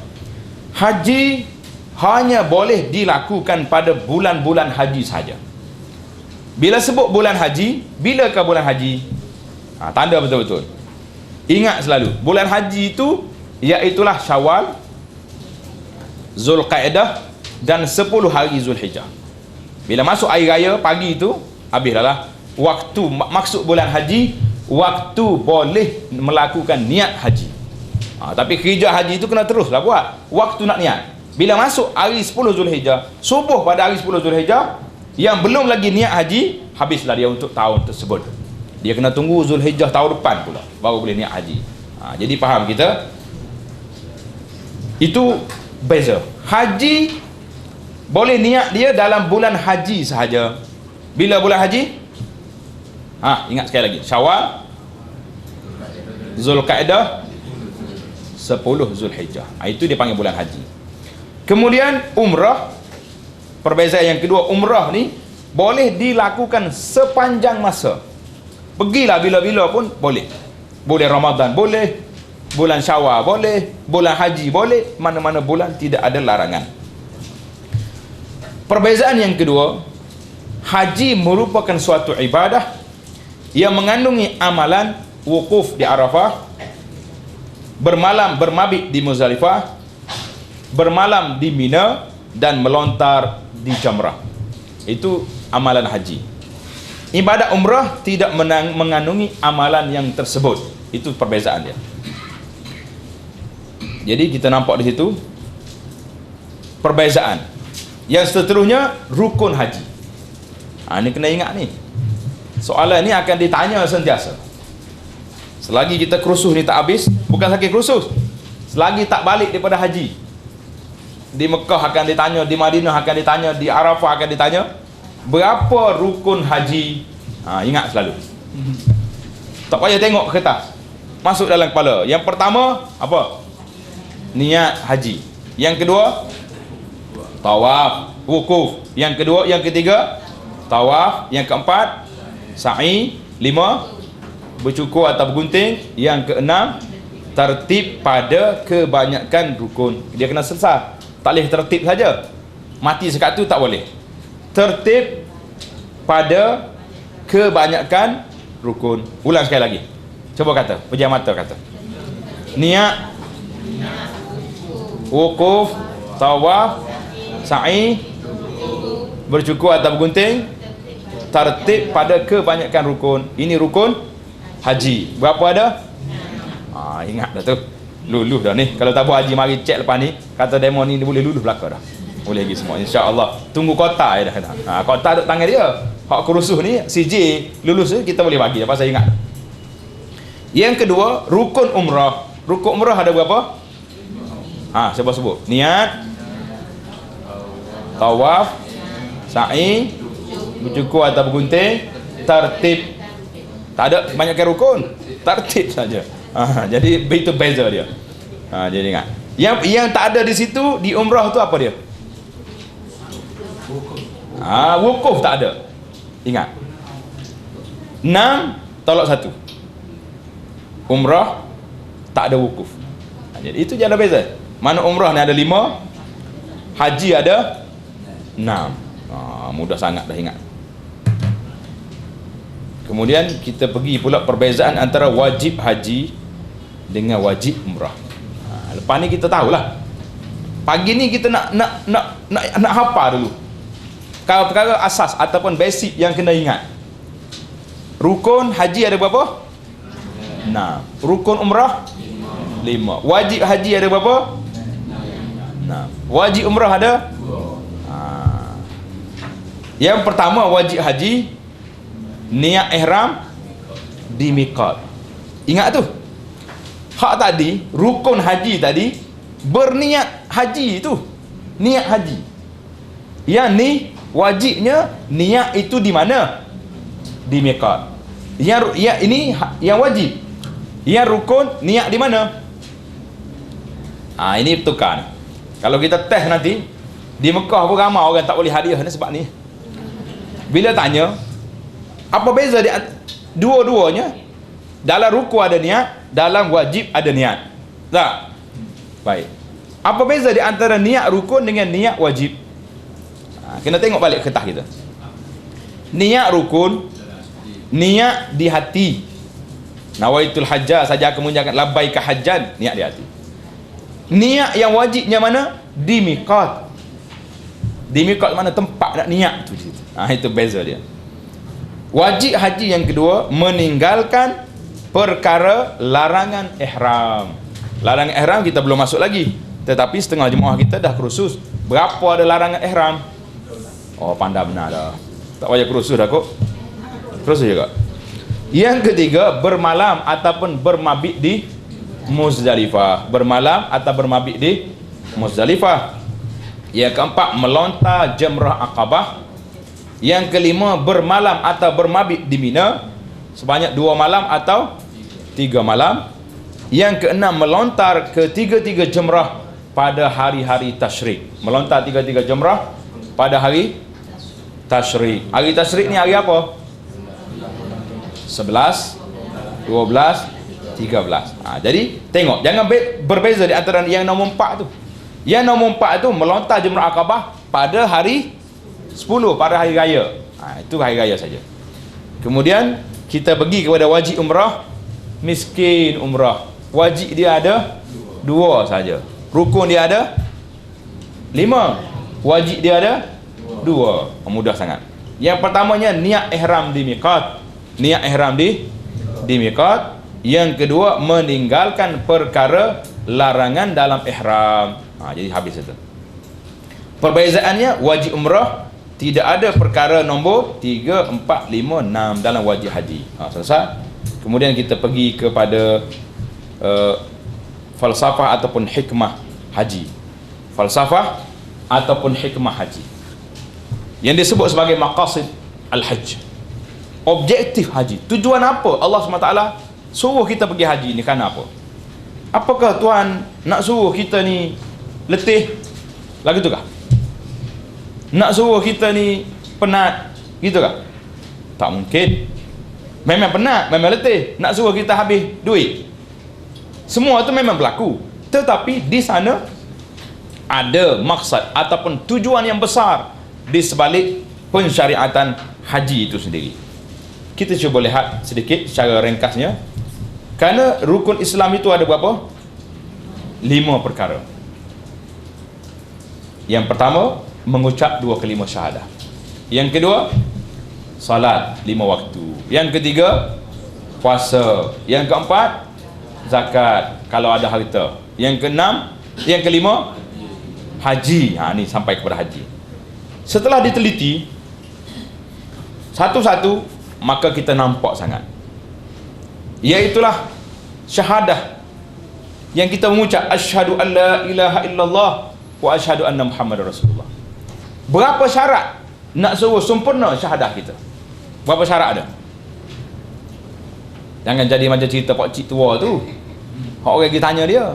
Haji hanya boleh dilakukan pada bulan-bulan haji saja. Bila sebut bulan haji, bilakah bulan haji? Tanda betul-betul. Ingat selalu, bulan haji itu iaitulah Syawal, Zulqa'dah dan 10 hari Zulhijjah. Bila masuk hari raya pagi itu, habislah lah waktu. Maksud bulan haji, waktu boleh melakukan niat haji. Tapi kerja haji itu kena teruslah buat waktu nak niat. Bila masuk hari 10 Zulhijjah, subuh pada hari 10 Zulhijjah, yang belum lagi niat haji, habislah dia untuk tahun tersebut. Dia kena tunggu Zulhijjah tahun depan pula baru boleh niat haji. Jadi faham kita? Itu beza. Haji boleh niat dia dalam bulan haji sahaja. Bila bulan haji? Ingat sekali lagi, Syawal, Zulqa'dah, 10 Zulhijjah. Itu dia panggil bulan haji. Kemudian umrah, perbezaan yang kedua, umrah ni boleh dilakukan sepanjang masa. Pergilah bila-bila pun boleh. Boleh Ramadan boleh, bulan Syawal boleh, bulan haji boleh, mana-mana bulan tidak ada larangan. Perbezaan yang kedua, haji merupakan suatu ibadah yang mengandungi amalan wukuf di Arafah, bermabit di Muzdalifah, bermalam di Mina, dan melontar di Jamrah. Itu amalan haji. Ibadat umrah tidak mengandungi amalan yang tersebut. Itu perbezaan dia. Jadi kita nampak di situ perbezaan. Yang seterusnya, rukun haji. Ini kena ingat ni. Soalan ni akan ditanya sentiasa. Selagi kita kerusuh ni tak habis, bukan sakit kerusuh, selagi tak balik daripada haji, di Mekah akan ditanya, di Madinah akan ditanya, di Arafah akan ditanya, berapa rukun haji? Ingat selalu. Tak payah tengok kertas, masuk dalam kepala. Yang pertama apa? Niat haji. Yang kedua, tawaf, wukuf. Yang kedua, yang ketiga, tawaf. Yang keempat, sa'i. 5, bercukur atau bergunting. Yang keenam, tertib pada kebanyakan rukun. Dia kena selesai. Tak boleh tertib saja, mati sekat tu tak boleh. Tertib pada kebanyakan rukun. Ulang sekali lagi. Cuba kata, pejam mata kata. Niat, wukuf, tawaf, sa'i, bercukur atau bergunting, tertib pada kebanyakan rukun. Ini rukun haji. Berapa ada? Ingat dah tu. Luluh dah ni. Kalau tak buat haji, mari cek lepas ni. Kata demo ni boleh luluh belakang dah. Boleh lagi semua, insya-Allah. Tunggu kota dah kata. Kota duk tangan dia. Hak kerusuh ni, CJ lulus ni kita boleh bagi apa saya ingat. Yang kedua, rukun umrah. Rukun umrah ada berapa? Sebut. Niat, tawaf, sa'i, bercukur atau bergunting, tertib. Tak ada kebanyakan rukun, tertib saja. Jadi itu beza dia. Jadi ingat. Yang tak ada di situ di umrah tu apa dia? Wukuf tak ada. Ingat. 6 tolak 1. Umrah tak ada wukuf. Jadi itu je ada beza. Mana umrah ni ada 5, haji ada 6. Mudah sangat dah ingat. Kemudian kita pergi pula perbezaan antara wajib haji dengan wajib umrah. Lepas ni kita tahulah. Pagi ni kita nak hafal dulu perkara asas ataupun basic yang kena ingat. Rukun haji ada berapa? 6. Rukun umrah 5. Wajib haji ada berapa? 6. Wajib umrah ada? Yang pertama wajib haji, niat ihram di miqat. Ingat tu. Hak tadi, rukun haji tadi berniat haji tu. Niat haji. Yang ni wajibnya niat itu di mana? Di miqat. Yang ini yang wajib. Yang rukun niat di mana? Ini bertukar. Kalau kita test nanti di Mekah pun ramai orang tak boleh hadiah ni sebab ni. Bila tanya apa beza di dua-duanya? Dalam rukun ada niat, dalam wajib ada niat. Tak? Baik. Apa beza di antara niat rukun dengan niat wajib? Kena tengok balik kertas kita. Niat rukun, niat di hati. Nawaitul hajjah, saja aku mengucapkan labbaika hajjan, niat di hati. Niat yang wajibnya mana? Di miqat. Di miqat mana tempat nak niat tu. Itu beza dia. Wajib haji yang kedua, meninggalkan perkara larangan ihram. Larangan ihram kita belum masuk lagi, tetapi setengah jemaah kita dah kursus. Berapa ada larangan ihram? Pandai benar dah. Tak payah kursus dah kok. Kursus juga. Yang ketiga, bermalam ataupun bermabit di Muzdalifah. Bermalam atau bermabit di Muzdalifah. Yang keempat, melontar jamrah Aqabah. Yang kelima, bermalam atau bermabit di Mina sebanyak 2 malam atau 3 malam. Yang keenam, melontar ke 3 jamrah pada hari-hari tasyrik. Melontar 3 jamrah pada hari tasyrik. Hari tasyrik ni hari apa? 11, 12, 13. Jadi tengok, jangan berbeza di antara yang nombor 4 tu. Yang nombor 4 tu melontar jamrah Aqabah pada hari 10, pada hari raya. Itu hari raya saja. Kemudian kita pergi kepada wajib umrah, miskin umrah. Wajib dia ada 2 saja. Rukun dia ada 5. Wajib dia ada 2. Mudah sangat. Yang pertamanya niat ihram di miqat. Niat ihram di miqat. Yang kedua, meninggalkan perkara larangan dalam ihram. Jadi habis itu. Perbezaannya, wajib umrah tidak ada perkara nombor 3, 4, 5, 6 dalam wajib haji. Selesai. Kemudian kita pergi kepada falsafah ataupun hikmah haji. Falsafah ataupun hikmah haji yang disebut sebagai maqasid al-hajj. Objektif haji. Tujuan apa Allah SWT suruh kita pergi haji ni, kerana apa? Apakah Tuhan nak suruh kita ni letih lagu tu kah? Nak suruh kita ni penat gitu kah? Tak mungkin. Memang penat, memang letih. Nak suruh kita habis duit. Semua tu memang berlaku. Tetapi di sana ada maksud ataupun tujuan yang besar di sebalik pensyariatan haji itu sendiri. Kita cuba lihat sedikit secara ringkasnya. Kerana rukun Islam itu ada berapa? 5 perkara. Yang pertama, mengucap 2 kalimah syahadah. Yang kedua, salat 5 waktu. Yang ketiga, puasa. Yang keempat, zakat kalau ada harta. Yang keenam, yang kelima, haji. Ni sampai kepada haji. Setelah diteliti satu-satu, maka kita nampak sangat, iaitulah syahadah yang kita mengucap asyhadu an la ilaha illallah wa asyhadu anna Muhammadar Rasulullah. Berapa syarat nak suruh sempurna syahadah kita? Berapa syarat ada? Jangan jadi macam cerita pak cik tua tu. Hak orang pergi tanya dia.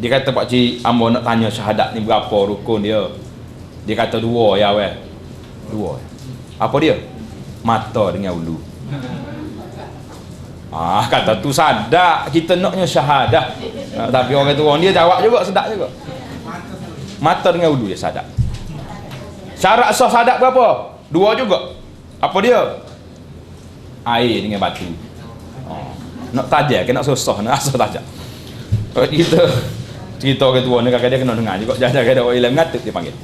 Dia kata, pak cik, ambo nak tanya syahadat ni berapa rukun dia. Dia kata 2 ya weh. 2. Apa dia? Mata dengan ulu. Kata tu sadak, kita naknya syahadah. Tapi orang tu orang dia jawab juga, sedap juga. Mata dengan ulu dia sadak. Syarat sah sadak berapa? 2 juga. Apa dia? Air dengan batu. Nak tajam ke nak susah, nak asal tajam. Kalau kita cerita orang tua ni kadang-kadang kena dengar juga. Jangan ada orang Islam ngatuk dia panggil.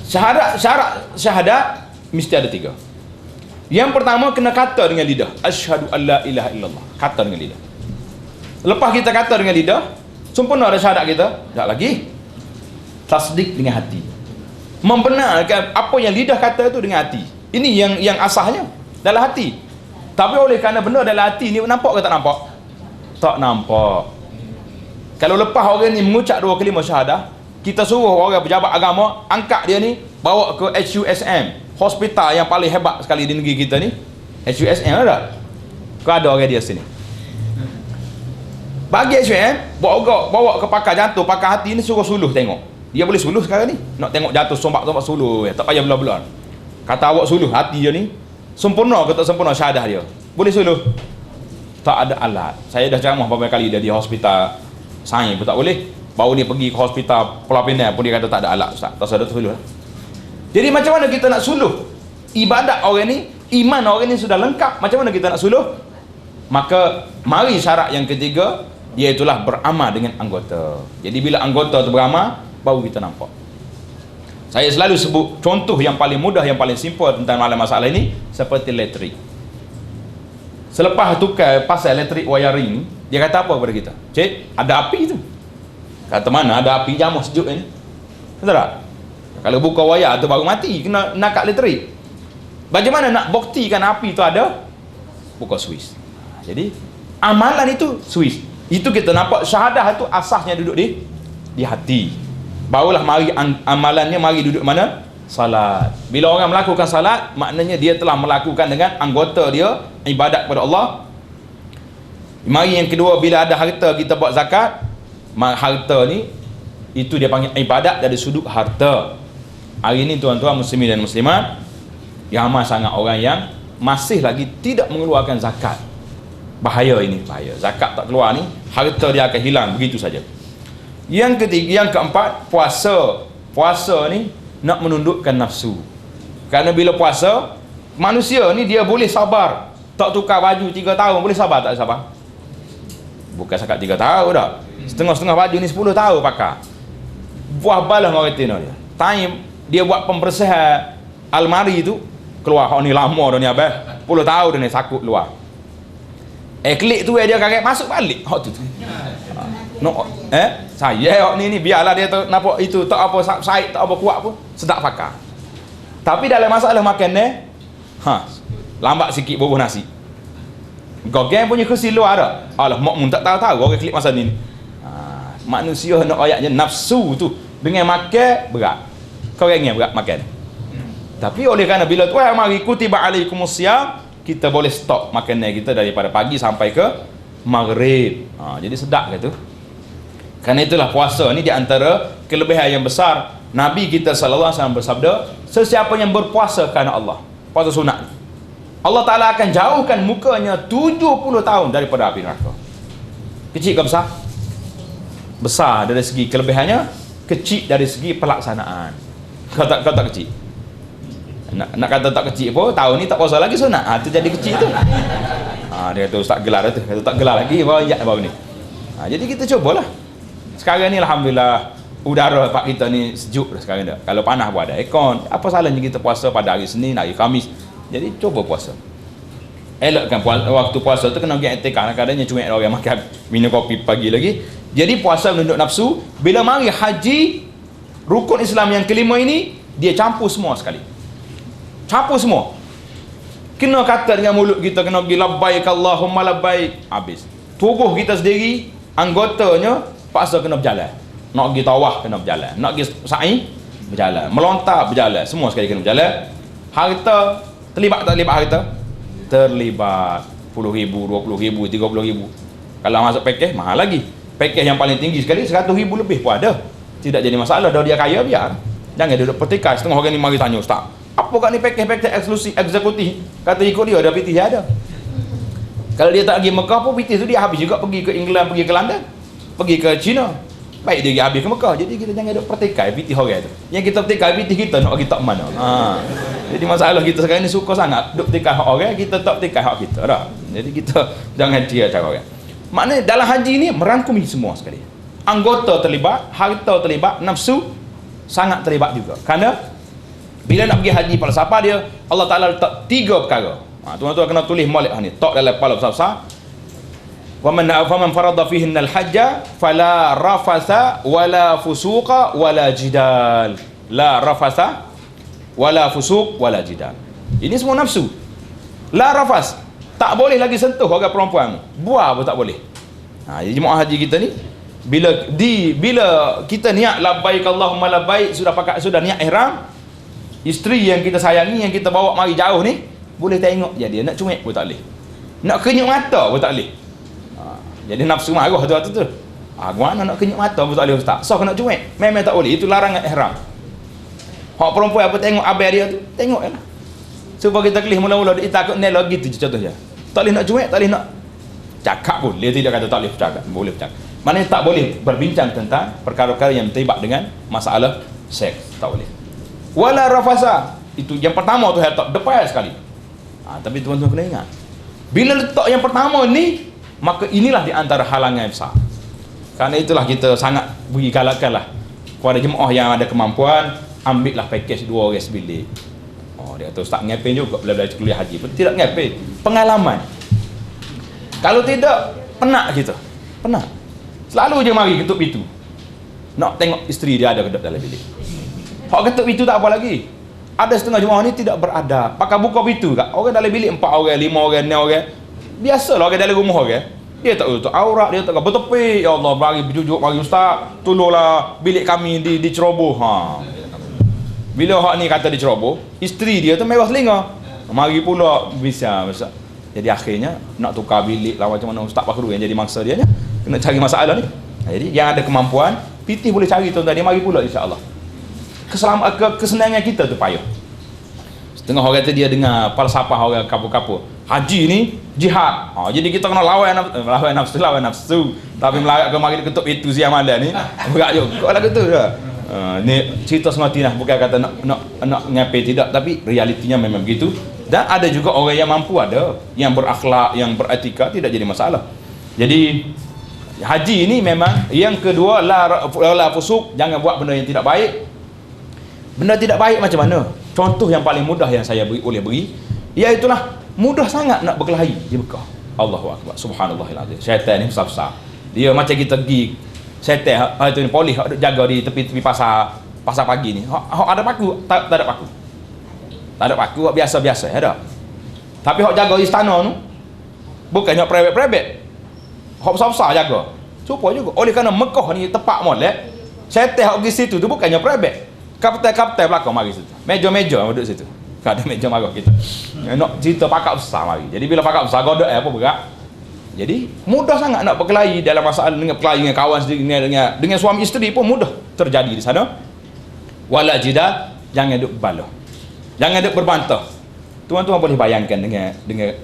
Syarat syahadat mesti ada 3. Yang pertama kena kata dengan lidah, asyhadu alla ilaha illallah. Kata dengan lidah. Lepas kita kata dengan lidah, sempurna ada syahadat kita. Tak lagi. Tasdik dengan hati. Membenarkan apa yang lidah kata itu dengan hati. Ini yang asahnya dalam hati. Tapi oleh kerana benda dalam hati ni nampak ke tak nampak? Tak nampak. Kalau lepas orang ni mengucap 2 kalimah syahadah, kita suruh orang pejabat agama angkat dia ni, bawa ke HUSM, hospital yang paling hebat sekali di negeri kita ni. HUSM ada? Kau ada orang dia sini. Bagi HUSM, bawa ke pakar jantung, pakar hati ni, suruh suluh tengok. Dia boleh suluh sekarang ni. Nak tengok jatuh sombak-sombak suluh, tak payah belah-belah. Kata awak suluh hati dia ni, sempurna ke tak sempurna syahadah dia? Boleh suluh? Tak ada alat. Saya dah ceramah beberapa kali dia di hospital sains pun tak boleh. Baru ni pergi ke hospital Pulau Pinang pun dia kata tak ada alat, ustaz. Tak ada suluh. Jadi macam mana kita nak suluh? Ibadat orang ni, iman orang ni sudah lengkap. Macam mana kita nak suluh? Maka mari syarat yang ketiga, iaitulah beramal dengan anggota. Jadi bila anggota tu beramal, baru kita nampak. Saya selalu sebut contoh yang paling mudah, yang paling simple tentang masalah ini, seperti elektrik. Selepas tukar pasal elektrik wiring, dia kata apa kepada kita? Cik, ada api tu. Kata mana ada api, jamuh sejuk ni. Betul tak? Kalau buka wayar tu baru mati, kena nakak elektrik. Bagaimana nak buktikan api tu ada? Buka switch. Jadi amalan itu switch. Itu kita nampak syahadah itu asasnya duduk di hati. Barulah mari amalannya mari duduk mana? Salat. Bila orang melakukan salat, maknanya dia telah melakukan dengan anggota dia ibadat kepada Allah. Mari yang kedua, bila ada harta kita buat zakat. Harta ni itu dia panggil ibadat dari sudut harta. Hari ini tuan-tuan muslimin dan muslimat, ramai sangat orang yang masih lagi tidak mengeluarkan zakat. Bahaya ini, bahaya. Zakat tak keluar ni, harta dia akan hilang begitu saja. Yang ketiga, yang keempat, puasa. Puasa ni nak menundukkan nafsu. Kerana bila puasa, manusia ni dia boleh sabar. Tak tukar baju 3 tahun, boleh sabar tak sabar? Bukan sakat 3 tahun dah. Setengah-setengah baju ni 10 tahun pakai. Buah balah orang tina dia. Time dia buat pembersihan almari tu, keluar hak ni lama dah ni abang. 10 tahun dah ni sakut luar. Klik tu dia kaget masuk balik hak tu. No, saya hak ni biarlah dia tu nampak itu tak apa said tak apa kuat pun sedap pakai. Tapi dalam masalah makan ni, lambat sikit bubuh nasi. Kau gang punya kursi luar dah. Alah makmum tak tahu-tahu orang klik masa ni. Manusia nak ayatnya nafsu tu dengan makan berat. Kau ingat berat makan. Tapi oleh kerana bila Tuhan mari kutiba alaikumusiyam, kita boleh stop makanan kita daripada pagi sampai ke maghrib. Jadi sedap ke tu. Kerana itulah puasa ni di antara kelebihan yang besar. Nabi kita sallallahu alaihi wasallam bersabda, sesiapa yang berpuasa kerana Allah, puasa sunat, Allah Ta'ala akan jauhkan mukanya 70 tahun daripada api neraka. Kecil ke besar? Besar dari segi kelebihannya, kecil dari segi pelaksanaan. Kau tak kecil. Nak kata tak kecil pun, tahun ni tak puasa lagi sunat. Tu jadi kecil tu. Dia kata ustaz gelar tu. Kata tak gelar lagi, baru injak baru ni. Jadi kita cubalah. Sekarang ni alhamdulillah udara pak kita ni sejuk dah sekarang dah. Kalau panas pun ada aircon. Apa salahnya kita puasa pada hari Senin, hari Khamis. Jadi cuba puasa. Elakkan waktu puasa tu kena pergi i'tikaf. Kadang-kadang cuek orang makan minum kopi pagi lagi. Jadi puasa menunduk nafsu. Bila mari haji, rukun Islam yang kelima ini dia campur semua sekali. Campur semua. Kena kata dengan mulut kita, kena pergi labbaik Allahumma labbaik. Habis. Tubuh kita sendiri, anggotanya paksa kena berjalan. Nak pergi tawaf kena berjalan. Nak pergi sa'i berjalan. Melontar berjalan. Semua sekali kena berjalan. Harta terlibat tak terlibat harta? Terlibat. 10,000, 20,000, 30,000. Kalau masuk pakej mahal lagi. Pakej yang paling tinggi sekali 100,000 lebih pun ada. Tidak jadi masalah. Dah dia kaya biar. Jangan duduk pertikaian. Setengah orang ni mari tanya, ustaz, Apa kat ni package eksklusif eksekutif? Kata ikut dia ada PT dia ada. Kalau dia tak pergi Mekah pun PT tu dia habis juga pergi ke England, pergi ke London, pergi ke China. Baik dia habis ke Mekah. Jadi kita jangan duk pertikai PT orang tu. Yang kita pertikai PT kita nak pergi tak mana. Jadi masalah kita sekarang ni suka sangat duk pertikai hak orang, kita tak pertikai hak kita dah. Jadi kita jangan cia cara orang. Maknanya dalam haji ni merangkumi semua sekali. Anggota terlibat, harta terlibat, nafsu sangat terlibat juga. Kerana bila nak pergi haji falsafah dia, Allah Ta'ala letak 3 perkara. Tuan-tuan kena tulis molek ni, tok dalam kepala besar-besar. Faman farada fihinna al-hajja fala rafasa wala fusuqa wala jidal. La rafasa wala fusuq wala jidal. Ini semua nafsu. La rafas, tak boleh lagi sentuh orang perempuan. Buah pun tak boleh. Jadi jemaah haji kita ni bila kita niat labbaik Allahumma labbaik, sudah niat ihram, isteri yang kita sayangi, yang kita bawa mari jauh ni, boleh tengok je dia, nak cuek pun tak boleh, nak kenyuk mata pun tak boleh. Jadi nafsu marah tu. Mana nak kenyuk mata pun tak boleh ustaz. So nak cuek, memang tak boleh, itu larangan ihram. Hak perempuan apa tengok abang dia tu, tengok je lah. Supaya kita kelih mula-mula dia takut naik lagi tu contohnya. Tak boleh nak cuek, tak boleh nak cakap pun. Dia tidak kata tak boleh bercakap, boleh bercakap. Maknanya tak boleh berbincang tentang perkara-perkara yang terlibat dengan masalah seks, tak boleh. Wala rafasa, itu yang pertama tu letak depan sekali. Tapi tuan-tuan kena ingat, bila letak yang pertama ni, maka inilah di antara halangan besar. Kerana itulah kita sangat beri galakanlah kepada jemaah yang ada kemampuan, ambillah package 2 orang sebilik. Dia kata ustaz ngepin juga bila kuliah haji pun tidak ngepin, pengalaman. Kalau tidak, penat kita, penat. Selalu je mari ketuk pintu, nak tengok isteri dia ada ke dalam bilik. Hak ketuk pintu tak apa lagi. Ada setengah jemaah ni tidak beradab, pakai buka pintu kat orang dalam bilik 4 orang, 5 orang, 6 orang. Biasalah orang dalam rumah orang. Dia tak tutup aurat, dia tak bertepi. Ya Allah, mari berjujuk, mari ustaz, tolonglah bilik kami diceroboh. Bila hak ni kata diceroboh, isteri dia tu mewah telinga. Mari pula bisa. Jadi akhirnya nak tukar bilik lah, macam mana Ustaz Bakhru yang jadi mangsa dia ni, kena cari masalah ni. Jadi yang ada kemampuan, PT boleh cari tuan-tuan, dia mari pula insya-Allah. Kesenangan kita tu payah. Setengah orang tu dia dengar falsafah orang kapur-kapur. Haji ni jihad. Jadi kita kena lawan nafsu. Tapi melarat ke mari ketuk itu siang malam ni, berat juga lah gitu dah. Ni cerita semati lah, bukan kata nak ngapai tidak, tapi realitinya memang begitu. Dan ada juga orang yang mampu, ada yang berakhlak, yang beretika, tidak jadi masalah. Jadi haji ini memang yang kedua, la fusuk, jangan buat benda yang tidak baik. Benda tidak baik macam mana? Contoh yang paling mudah yang saya boleh beri, iaitulah mudah sangat nak berkelahi di Mekah. Allahu Akbar, subhanallahil azim. Syaitan ni besar-besar. Dia macam kita pergi setel, itu ni polis hak jaga di tepi-tepi pasar pagi ni. Hak ada paku, tak ada paku. Tak ada paku, hak biasa-biasa ada. Tapi hak jaga istana tu bukannya private. Hak besar-besar jaga. Supaya juga oleh kerana Mekah ni tepat molek, setel hak pergi situ tu bukannya private. Kapten belakang mari situ. Meja-meja duduk situ. Tak ada meja marah kita. Nak cerita pakak besar mari. Jadi bila pakak besar godok apa berat. Jadi mudah sangat nak berkelahi dalam masalah dengan berkelahi dengan kawan sendiri, dengan suami isteri pun mudah terjadi di sana. Wala jidal, jangan duk bala. Jangan duk berbantah. Tuan-tuan boleh bayangkan dengan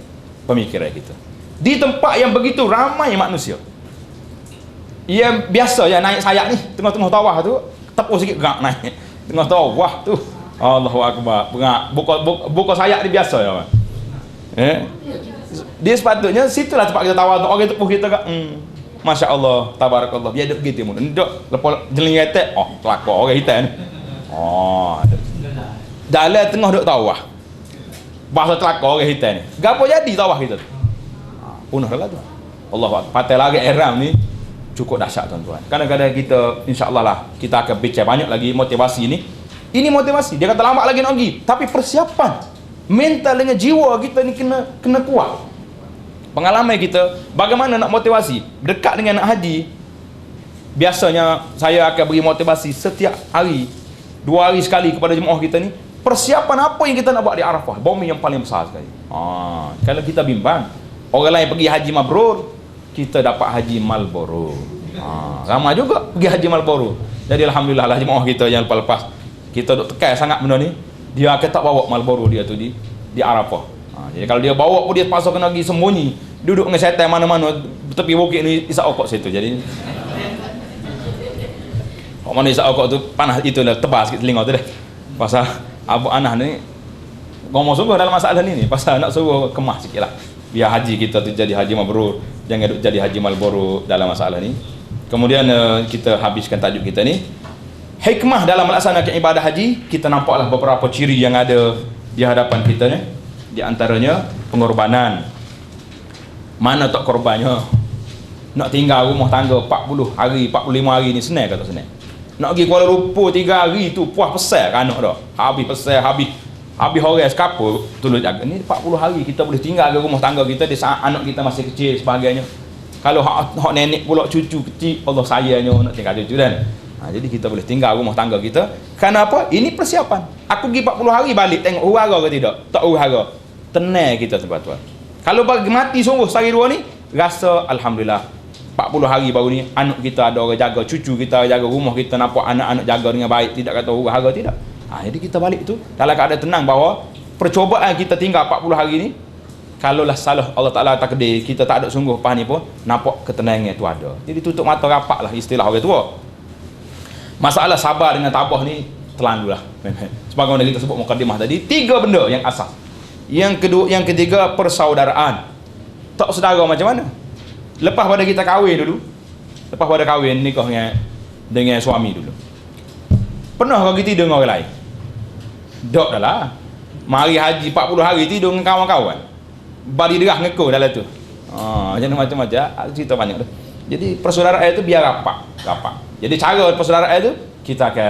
pemikiran kita. Di tempat yang begitu ramai manusia, yang biasa yang naik sayap ni, tengah-tengah tawah tu, tepuk sikit gerak naik. Tengah tawah tu, Allahu Akbar, buka sayap ni biasa ya. Dia sepatutnya situlah tempat kita tawar, orang tepuk kita kat Masya Allah, tabarakallah, biar duk gitu mun. Nduk lepas jeling retek, kelakar orang hitam ni. Dalam tengah duk tawah. Bahasa kelakar orang hitam ni. Gapo jadi tawah kita tu? Punah lah tu. Allah, patai lagi ihram ni cukup dahsyat tuan-tuan. Kadang-kadang kita insya-Allah lah kita akan bincang banyak lagi motivasi ni. Ini motivasi. Dia kata lambat lagi nak pergi, tapi persiapan mental dengan jiwa kita ni kena kuat. Pengalaman kita bagaimana nak motivasi dekat dengan nak haji. Biasanya saya akan beri motivasi setiap hari, 2 hari sekali kepada jemaah kita ni. Persiapan apa yang kita nak buat di Arafah, bumi yang paling besar sekali. Kalau kita bimbang, orang lain pergi haji mabrur, kita dapat haji Marlboro. Ramai juga pergi haji Marlboro. Jadi alhamdulillah lah jemaah kita yang lepas-lepas kita duk tekan sangat benda ni. dia akan tak bawa Marlboro dia tu di Arafah. Jadi kalau dia bawa pun dia pasal kena pergi sembunyi, duduk dengan syaitan mana-mana tepi bukit ni isap okok situ. Jadi mana isap okok tu panas, itulah tebal sikit telinga tu dah. Pasal Abu Anah ni ngomong sungguh dalam masalah ni pasal nak suruh kemah sikitlah biar haji kita tu jadi haji mabrur, jangan duk jadi haji Marlboro dalam masalah ni. Kemudian kita habiskan tajuk kita ni, hikmah dalam melaksanakan ibadah haji. Kita nampaklah beberapa ciri yang ada di hadapan kita ni. Di antaranya pengorbanan. Mana tak korbannya? Nak tinggal rumah tangga 40 hari, 45 hari ni senang ke tak senang? Nak pergi Kuala Lumpur 3 hari tu puas pesal kan anak dah. Habis pesal, habis horas kapur tolong jaga. Ni 40 hari kita boleh tinggal ke rumah tangga kita di saat anak kita masih kecil sebagainya. Kalau hak nenek pula cucu kecil, Allah sayangnya nak tinggal cucu kan. Jadi kita boleh tinggal rumah tangga kita. Kenapa? Ini persiapan. Aku pergi 40 hari balik tengok huru ke tidak? Tak huru. Tenang kita tuan-tuan. Kalau bagi mati sungguh sehari dua ni, rasa alhamdulillah 40 hari baru ni anak kita ada orang jaga, cucu kita jaga, rumah kita nampak anak-anak jaga dengan baik, tidak kata huru hara tidak. Jadi kita balik tu dalam keadaan tenang bahawa percobaan kita tinggal 40 hari ni, kalaulah salah Allah Ta'ala takdir kita tak ada sungguh paham ni pun, nampak ketenangan tu ada. Jadi tutup mata rapat lah istilah orang tua. Masalah sabar dengan tabah ni terlalulah. Sebagaimana kita sebut mukadimah tadi, 3 benda yang asas. Yang kedua, yang ketiga, persaudaraan. Tak saudara macam mana? Lepas pada kita kahwin dulu, lepas pada kahwin nikah dengan suami dulu, pernah kau kita tidur dengan orang lain? Tak dah lah. Mari haji 40 hari tidur dengan kawan-kawan, bari derah ngeko dalam tu. Macam-macam cerita banyak tu. Jadi persaudaraan itu biar rapat. Jadi cara persaudaraan itu kita akan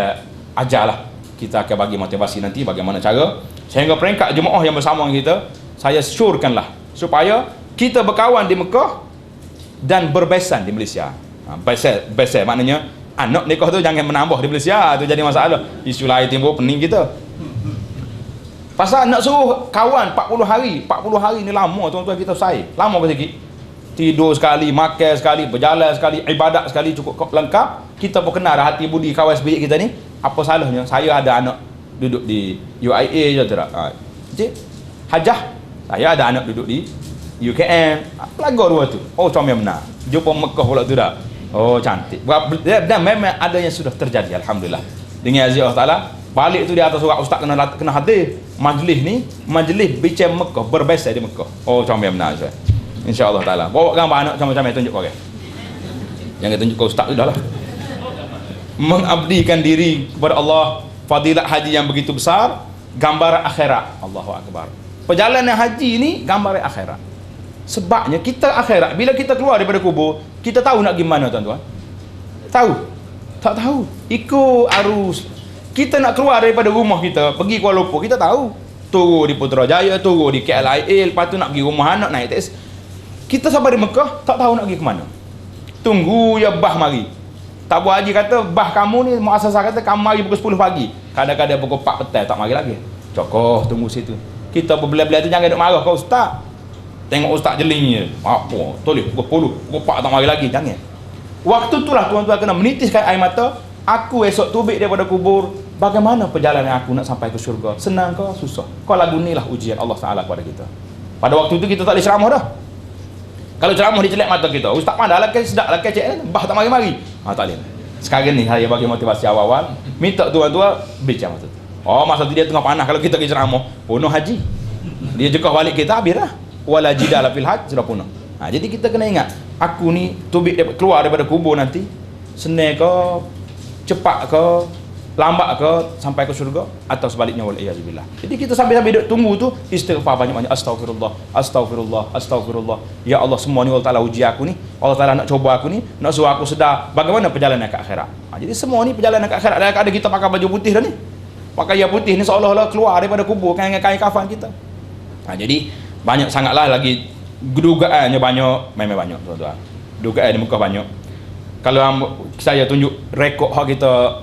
ajarlah, kita akan bagi motivasi nanti bagaimana cara sehingga peringkat jemaah yang bersama kita, saya syorkanlah supaya kita berkawan di Mekah dan berbesan di Malaysia. Besan maknanya anak nikah tu jangan menambah di Malaysia, tu jadi masalah. Isu lain timbul pening kita. Pasal nak suruh kawan 40 hari ni lama tuan-tuan, kita say. Lama ke sikit. Tidur sekali, makan sekali, berjalan sekali, ibadat sekali, cukup lengkap. Kita pun kenal hati budi kawan sebiji kita ni. Apa salahnya? Saya ada anak duduk di UIA je tak? Jadi hajah, saya ada anak duduk di UKM. Pelagar dua tu. Oh, comel benar. Jumpa Mekah pula tu dah. Oh, cantik. Dan memang ada yang sudah terjadi, alhamdulillah. Dengan azab Allah Taala, balik tu di atas surat ustaz kena hadir. Majlis ni, majlis bincang Mekah, berbahasa di Mekah. Oh, comel benar saya. Insya-Allah Taala. Bawa gambar anak comel-comel tunjuk kau orang. Jangan tunjuk kau ustaz tu dah lah. Mengabdikan diri kepada Allah, fadilat haji yang begitu besar, gambaran akhirat. Allahu akbar. Perjalanan haji ni gambaran akhirat. Sebabnya kita akhirat, bila kita keluar daripada kubur, kita tahu nak gimana tuan-tuan? Tahu? Tak tahu. Ikut arus. Kita nak keluar daripada rumah kita, pergi Kuala Lumpur, kita tahu. Turun di Putrajaya, turun di KLIA, lepas tu nak pergi rumah anak, naik taksi. Kita sampai di Mekah, tak tahu nak pergi ke mana. Tunggu ya bah mari. Tak buat haji kata, bah kamu ni, muasasah kata, kamu mari pukul 10 pagi. Kadang-kadang pukul 4 petang, tak mari lagi. Cokoh, tunggu situ. Kita berbela-bela tu jangan duk marah kau ustaz. Tengok ustaz jelingnya. Apa? Toleh, pukul 10, pukul 4 tak mari lagi. Jangan. Waktu itulah tuan-tuan kena menitiskan air mata. Aku esok tubik daripada kubur. Bagaimana perjalanan aku nak sampai ke syurga? Senang ke? Susah? Kau lagu ni lah ujian Allah Ta'ala kepada kita. Pada waktu itu kita tak boleh ceramah dah. Kalau ceramah dicelak mata kita, ustaz pandai lah, sedap lah, kecek, bah tak mari-mari. Tak boleh. Sekarang ni saya bagi motivasi awal-awal, minta tuan-tuan bincang masa tu. Oh, masa tu dia tengah panas, kalau kita pergi ceramah, penuh haji. Dia jekah balik kita, habislah. Wala jidala fil hajj, sudah penuh. Jadi kita kena ingat, aku ni tubik keluar daripada kubur nanti, senang ke, cepat ke, lambat ke sampai ke syurga, atau sebaliknya wal-iyazubillah. Jadi kita sambil-sambil duduk tunggu tu istighfar banyak-banyak, astagfirullah. Ya Allah, semua ni Allah Taala uji aku ni, Allah Taala nak coba aku ni, nak suruh aku sedar bagaimana perjalanan ke akhirat. Jadi semua ni perjalanan ke akhirat. Ada kita pakai baju putih dah ni, pakai yang putih ni seolah-olah keluar daripada kubur dengan kain kafan kita. Jadi banyak sangatlah lagi dugaannya, memang banyak tuan-tuan. Dugaan di Mekah banyak. Kalau saya tunjuk rekod hak kita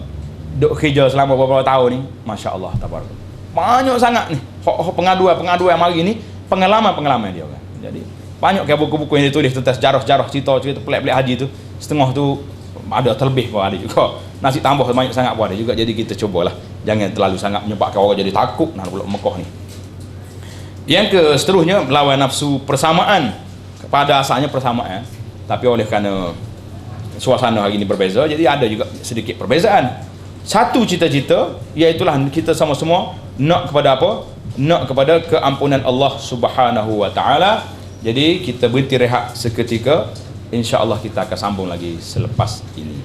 duk kerja selama beberapa tahun ni, Masya Allah, tabarak. Banyak sangat ni pengaduan mari ni, pengalaman dia kan. Jadi banyak ke buku-buku yang ditulis tentang sejarah-sejarah, cerita pelik-pelik haji tu. Setengah tu ada terlebih pun ada juga. Nasi tambah banyak sangat pun ada juga. Jadi kita cubalah Jangan terlalu sangat menyebabkan orang jadi takut nak pula Mekah ni. Yang ke seterusnya, melawan nafsu persamaan. Pada asalnya persamaan, tapi oleh kerana suasana hari ini berbeza, jadi ada juga sedikit perbezaan. Satu cita-cita, iaitulah kita sama-sama nak kepada apa? Nak kepada keampunan Allah Subhanahu wa taala. Jadi kita berhenti rehat seketika, insya-Allah kita akan sambung lagi selepas ini.